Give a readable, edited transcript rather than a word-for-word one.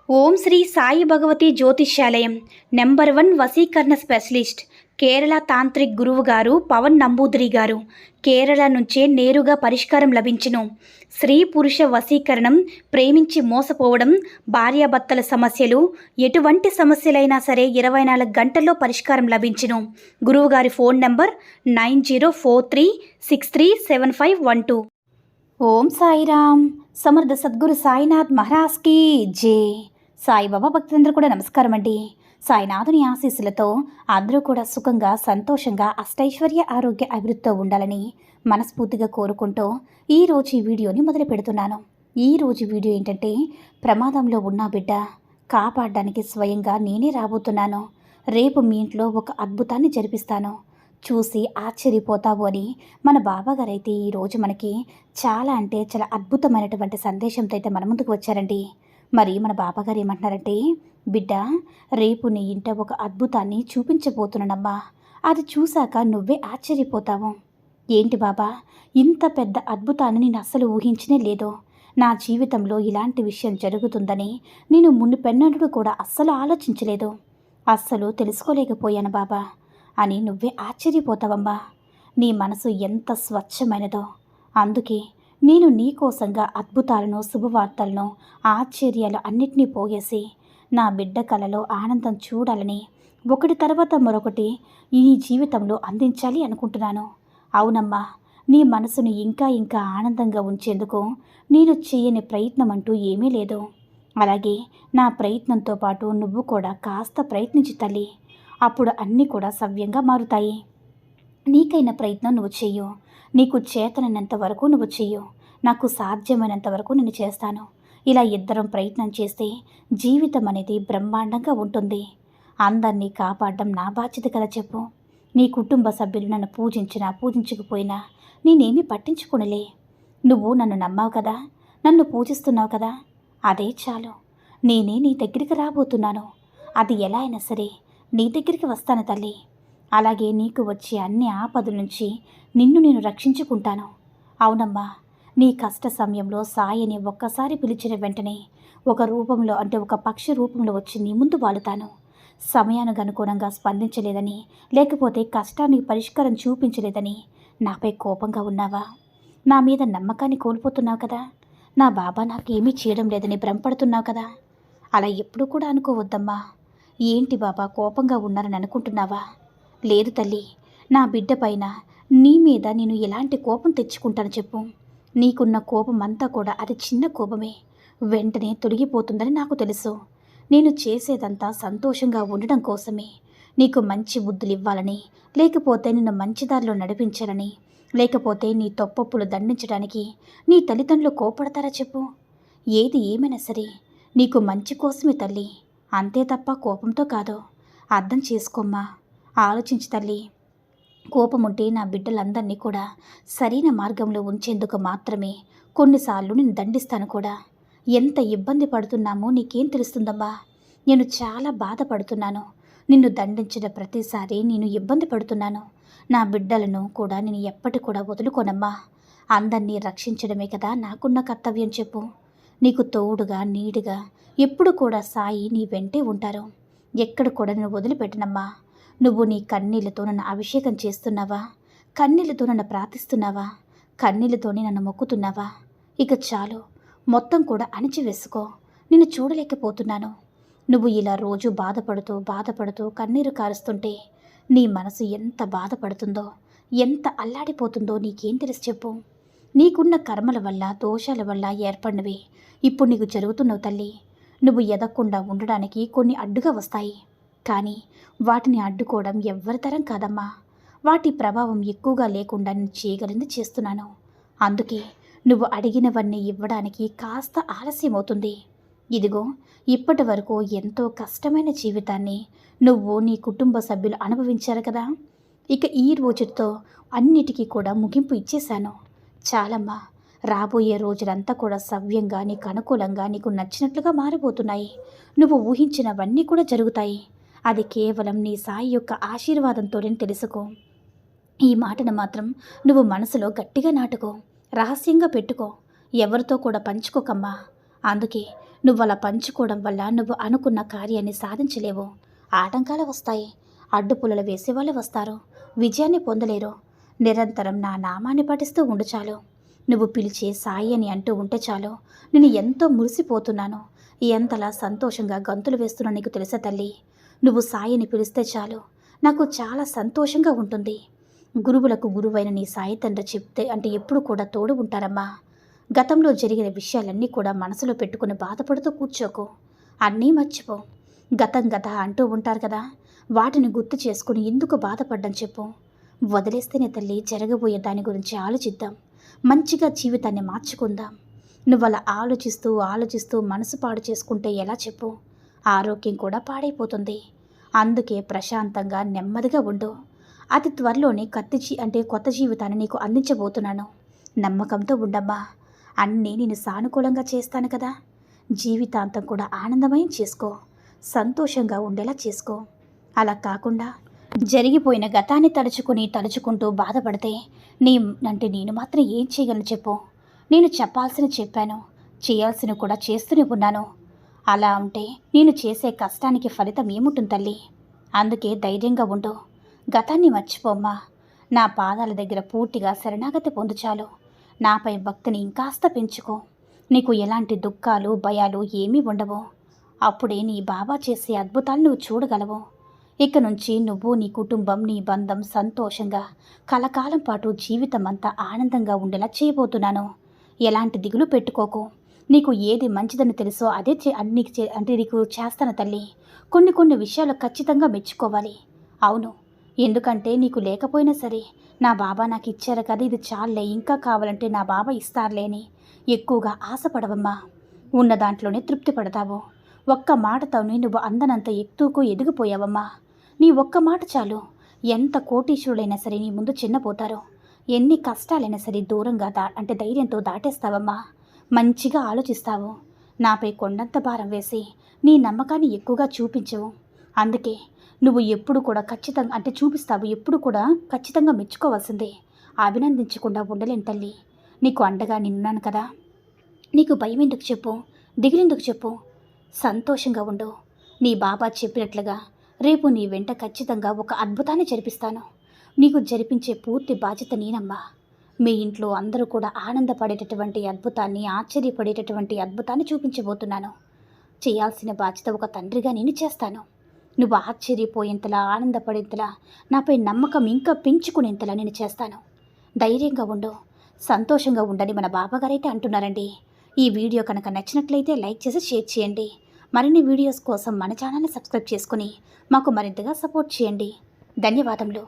ఓం శ్రీ సాయి భగవతి జ్యోతిష్యాలయం నెంబర్ 1 వశీకరణ specialist Kerala tantric గురువు గారు పవన్ నంబూదిరి గారు. కేరళ నుంచే నేరుగా పరిష్కారం లభించును. స్త్రీ పురుష వశీకరణం, ప్రేమించి మోసపోవడం, భార్యాభర్తల సమస్యలు, ఎటువంటి సమస్యలైనా సరే 24 గంటల్లో పరిష్కారం లభించును. గురువుగారి ఫోన్ నంబర్ 9043637512. ఓం సాయిరామ్. సమర్థ సద్గురు సాయినాథ్ మహారాజ్కి జై. సాయిబాబా భక్తులందరూ కూడా నమస్కారం అండి. సాయినాథుని ఆశీస్సులతో అందరూ కూడా సుఖంగా, సంతోషంగా, అష్టైశ్వర్య, ఆరోగ్య అభివృద్ధితో ఉండాలని మనస్ఫూర్తిగా కోరుకుంటూ ఈరోజు ఈ వీడియోని మొదలు పెడుతున్నాను. ఈరోజు వీడియో ఏంటంటే, ప్రమాదంలో ఉన్న బిడ్డ కాపాడడానికి స్వయంగా నేనే రాబోతున్నాను. రేపు మీ ఇంట్లో ఒక అద్భుతాన్ని జరిపిస్తాను, చూసి ఆశ్చర్యపోతావు అని మన బాబాగారు అయితే ఈరోజు మనకి చాలా అంటే చాలా అద్భుతమైనటువంటి సందేశంతో అయితే మన ముందుకు వచ్చారండి. మరి మన బాబాగారు ఏమంటున్నారంటే, బిడ్డ రేపు నీ ఇంట ఒక అద్భుతాన్ని చూపించబోతున్నానమ్మా. అది చూశాక నువ్వే ఆశ్చర్యపోతావు. ఏంటి బాబా, ఇంత పెద్ద అద్భుతాన్ని నేను అస్సలు ఊహించనే లేదు. నా జీవితంలో ఇలాంటి విషయం జరుగుతుందని నేను మునుపెన్నడూ కూడా అస్సలు ఆలోచించలేదు, అస్సలు తెలుసుకోలేకపోయాను బాబా అని నువ్వే ఆశ్చర్యపోతావమ్మా. నీ మనసు ఎంత స్వచ్ఛమైనదో, అందుకే నేను నీకోసంగా అద్భుతాలను, శుభవార్తలను, ఆశ్చర్యాలు అన్నిటినీ పోగేసి నా బిడ్డ కలలో ఆనందం చూడాలని ఒకటి తర్వాత మరొకటి ఈ జీవితంలో అందించాలి అనుకుంటున్నాను. అవునమ్మా, నీ మనసును ఇంకా ఇంకా ఆనందంగా ఉంచేందుకు నేను చేయని ప్రయత్నం అంటూ ఏమీ లేదు. అలాగే నా ప్రయత్నంతో పాటు నువ్వు కూడా కాస్త ప్రయత్నించు తల్లి. అప్పుడు అన్నీ కూడా సవ్యంగా మారుతాయి. నీకైన ప్రయత్నం నువ్వు చెయ్యు. నీకు చేతనైనంత వరకు నువ్వు చెయ్యు. నాకు సాధ్యమైనంత వరకు నేను చేస్తాను. ఇలా ఇద్దరం ప్రయత్నం చేస్తే జీవితం అనేది బ్రహ్మాండంగా ఉంటుంది. అందరినీ కాపాడడం నా బాధ్యత కదా చెప్పు. నీ కుటుంబ సభ్యులు నన్ను పూజించినా పూజించకపోయినా నేనేమీ పట్టించుకోనులే. నువ్వు నన్ను నమ్మావు కదా, నన్ను పూజిస్తున్నావు కదా, అదే చాలు. నేనే నీ దగ్గరికి రాబోతున్నాను. అది ఎలా అయినా సరే నీ దగ్గరికి వస్తాను తల్లి. అలాగే నీకు వచ్చే అన్ని ఆపదల నుంచి నిన్ను నేను రక్షించుకుంటాను. అవునమ్మా, నీ కష్ట సమయంలో సాయిని ఒక్కసారి పిలిచిన వెంటనే ఒక రూపంలో, అంటే ఒక పక్షి రూపంలో వచ్చి నీ ముందు వాలుతాను. సమయానికి అనుగుణంగా స్పందించలేదని, లేకపోతే కష్టానికి పరిష్కారం చూపించలేదని నాపై కోపంగా ఉన్నావా? నా మీద నమ్మకాన్ని కోల్పోతున్నావు కదా. నా బాబా నాకేమీ చేయడం లేదని భ్రమపడుతున్నావు కదా. అలా ఎప్పుడూ కూడా అనుకోవద్దమ్మా. ఏంటి బాబా కోపంగా ఉన్నారని అనుకుంటున్నావా? లేదు తల్లి, నా బిడ్డ పైన, నీ మీద నేను ఎలాంటి కోపం తెచ్చుకుంటాను చెప్పు. నీకున్న కోపం అంతా కూడా అది చిన్న కోపమే, వెంటనే తొలగిపోతుందని నాకు తెలుసు. నేను చేసేదంతా సంతోషంగా ఉండడం కోసమే. నీకు మంచి బుద్ధులు ఇవ్వాలని, లేకపోతే నిన్ను మంచి దారిలో నడిపించాలని, లేకపోతే నీ తప్పొప్పులు దండించడానికి నీ తల్లిదండ్రులు కోపడతారా చెప్పు. ఏది ఏమైనా సరే నీకు మంచి కోసమే తల్లి, అంతే తప్ప కోపంతో కాదు. అర్థం చేసుకోమ్మా, ఆలోచించు తల్లి. కోపం ఉంటే నా బిడ్డలందరినీ కూడా సరైన మార్గంలో ఉంచేందుకు మాత్రమే. కొన్నిసార్లు నేను దండిస్తాను కూడా. ఎంత ఇబ్బంది పడుతున్నామో నీకేం తెలుస్తుందమ్మా. నేను చాలా బాధపడుతున్నాను. నిన్ను దండించిన ప్రతిసారి నేను ఇబ్బంది పడుతున్నాను. నా బిడ్డలను కూడా నేను ఎప్పటి కూడా వదులుకోనమ్మా. అందరినీ రక్షించడమే కదా నాకున్న కర్తవ్యం చెప్పు. నీకు తోడుగా, నీడుగా ఎప్పుడు కూడా సాయి నీ వెంటే ఉంటారు. ఎక్కడ కూడా నేను వదిలిపెట్టనమ్మా. నువ్వు నీ కన్నీళ్లతో నన్ను అభిషేకం చేస్తున్నావా? కన్నీళ్లతో నన్ను ప్రార్థిస్తున్నావా? కన్నీళ్లతోనే నన్ను మొక్కుతున్నావా? ఇక చాలు, మొత్తం కూడా అణిచివేసుకో. నిన్ను చూడలేకపోతున్నాను. నువ్వు ఇలా రోజు బాధపడుతూ కన్నీరు కారుస్తుంటే నీ మనసు ఎంత బాధపడుతుందో, ఎంత అల్లాడిపోతుందో నీకేం తెలుసు చెప్పు. నీకున్న కర్మల వల్ల, దోషాల వల్ల ఏర్పడినవి ఇప్పుడు నీకు జరుగుతున్నావు తల్లి. నువ్వు ఎదగకుండా ఉండడానికి కొన్ని అడ్డుగా వస్తాయి, కానీ వాటిని అడ్డుకోవడం ఎవ్వరి తరం కాదమ్మా. వాటి ప్రభావం ఎక్కువగా లేకుండా నేను చేయగలిగింది చేస్తున్నాను. అందుకే నువ్వు అడిగినవన్నీ ఇవ్వడానికి కాస్త ఆలస్యం అవుతుంది. ఇదిగో, ఇప్పటి వరకు ఎంతో కష్టమైన జీవితాన్ని నువ్వు, నీ కుటుంబ సభ్యులు అనుభవించారు కదా. ఇక ఈ రోజుతో అన్నిటికీ కూడా ముగింపు ఇచ్చేశాను. చాలమ్మా, రాబోయే రోజులంతా కూడా సవ్యంగా, నీకు అనుకూలంగా, నీకు నచ్చినట్లుగా మారిపోతున్నాయి. నువ్వు ఊహించినవన్నీ కూడా జరుగుతాయి. అది కేవలం నీ సాయి యొక్క ఆశీర్వాదంతోనే తెలుసుకో. ఈ మాటను మాత్రం నువ్వు మనసులో గట్టిగా నాటుకో, రహస్యంగా పెట్టుకో, ఎవరితో కూడా పంచుకోకమ్మా. అందుకే నువ్వు అలా పంచుకోవడం వల్ల నువ్వు అనుకున్న కార్యాన్ని సాధించలేవు. ఆటంకాలు వస్తాయి, అడ్డుపుల్లలు వేసేవాళ్ళు వస్తారు, విజయాన్ని పొందలేరు. నిరంతరం నా నామాన్ని పఠిస్తూ ఉండు చాలు. నువ్వు పిలిచే సాయి అని అంటూ ఉంటే చాలు, నేను ఎంతో మురిసిపోతున్నాను, ఎంతలా సంతోషంగా గంతులు వేస్తున్నా నీకు తెలుసా తల్లి. నువ్వు సాయిని పిలిస్తే చాలు నాకు చాలా సంతోషంగా ఉంటుంది. గురువులకు గురువైన నీ సాయి తండ్రి చెప్తే అంటే ఎప్పుడు కూడా తోడు ఉంటారమ్మా. గతంలో జరిగిన విషయాలన్నీ కూడా మనసులో పెట్టుకుని బాధపడుతూ కూర్చోకు, అన్నీ మర్చిపో. గతం గత అంటూ ఉంటారు కదా, వాటిని గుర్తు చేసుకుని ఎందుకు బాధపడ్డం చెప్పు. వదిలేస్తేనే తల్లి జరగబోయే దాని గురించి ఆలోచిద్దాం, మంచిగా జీవితాన్ని మార్చుకుందాం. నువ్వు అలా ఆలోచిస్తూ మనసు పాడు చేసుకుంటే ఎలా చెప్పు. ఆరోగ్యం కూడా పాడైపోతుంది. అందుకే ప్రశాంతంగా నెమ్మదిగా ఉండు. అతి త్వరలోనే కొత్త జీవితాన్ని నీకు అందించబోతున్నాను. నమ్మకంతో ఉండమ్మా. అన్నీ నేను సానుకూలంగా చేస్తాను కదా. జీవితాంతం కూడా ఆనందమయం చేసుకో, సంతోషంగా ఉండేలా చేసుకో. అలా కాకుండా జరిగిపోయిన గతాన్ని తలుచుకుంటూ బాధపడితే నేను మాత్రం ఏం చేయగలను చెప్పు. నేను చెప్పాల్సిన చెప్పాను, చేయాల్సిన కూడా చేస్తూనే ఉన్నాను. అలా ఉంటే నేను చేసే కష్టానికి ఫలితం ఏముంటుంది తల్లి. అందుకే ధైర్యంగా ఉండు. గతాన్ని మర్చిపోమ్మా. నా పాదాల దగ్గర పూర్తిగా శరణాగతి పొందు చాలు. నాపై భక్తిని ఇంకాస్త పెంచుకో. నీకు ఎలాంటి దుఃఖాలు భయాలు ఏమీ ఉండవు. అప్పుడే నీ బాబా చేసే అద్భుతాలు నువ్వు చూడగలవు. ఇక నుంచి నువ్వు, నీ కుటుంబం, నీ బంధం సంతోషంగా కలకాలం పాటు జీవితం అంతా ఆనందంగా ఉండేలా చేయబోతున్నాను. ఎలాంటి దిగులు పెట్టుకోకు. నీకు ఏది మంచిదని తెలుసో అదే నీకు చేస్తాను తల్లి. కొన్ని విషయాలు ఖచ్చితంగా మెచ్చుకోవాలి. అవును, ఎందుకంటే నీకు లేకపోయినా సరే నా బాబా నాకు ఇచ్చారు కదా, ఇది చాలే, ఇంకా కావాలంటే నా బాబా ఇస్తారులే అని ఎక్కువగా ఆశపడవమ్మా. ఉన్న దాంట్లోనే తృప్తి పడతావు. ఒక్క మాటతోనే నువ్వు అందనంత ఎదిగిపోయావమ్మా. నీ ఒక్క మాట చాలు. ఎంత కోటీశ్వరులైనా సరే నీ ముందు చిన్నపోతారు. ఎన్ని కష్టాలైనా సరే దూరంగా ధైర్యంతో దాటేస్తావమ్మా. మంచిగా ఆలోచిస్తావు. నాపై కొండంత భారం వేసి నీ నమ్మకాన్ని ఎక్కువగా చూపించవు. అందుకే నువ్వు ఎప్పుడు కూడా చూపిస్తావు. ఎప్పుడు కూడా ఖచ్చితంగా మెచ్చుకోవాల్సిందే. అభినందించకుండా ఉండలేను తల్లి. నీకు అండగా నిన్నాను కదా. నీకు భయం ఎందుకు చెప్పు, దిగులెందుకు చెప్పు. సంతోషంగా ఉండు. నీ బాబా చెప్పినట్లుగా రేపు నీ వెంట ఖచ్చితంగా ఒక అద్భుతాన్ని జరిపిస్తాను. నీకు జరిపించే పూర్తి బాధ్యత నేనమ్మా. మీ ఇంట్లో అందరూ కూడా ఆనందపడేటటువంటి అద్భుతాన్ని, ఆశ్చర్యపడేటటువంటి అద్భుతాన్ని చూపించబోతున్నాను. చేయాల్సిన బాధ్యత ఒక తండ్రిగా నేను చేస్తాను. నువ్వు ఆశ్చర్యపోయేంతలా, ఆనందపడేంతలా, నాపై నమ్మకం ఇంకా పెంచుకునేంతలా నేను చేస్తాను. ధైర్యంగా ఉండు, సంతోషంగా ఉండని మన బాబాగారైతే అంటున్నారండి. ఈ వీడియో కనుక నచ్చినట్లయితే లైక్ చేసి షేర్ చేయండి. మరిన్ని వీడియోస్ కోసం మన ఛానల్ని సబ్స్క్రైబ్ చేసుకుని మాకు మరింతగా సపోర్ట్ చేయండి. ధన్యవాదములు.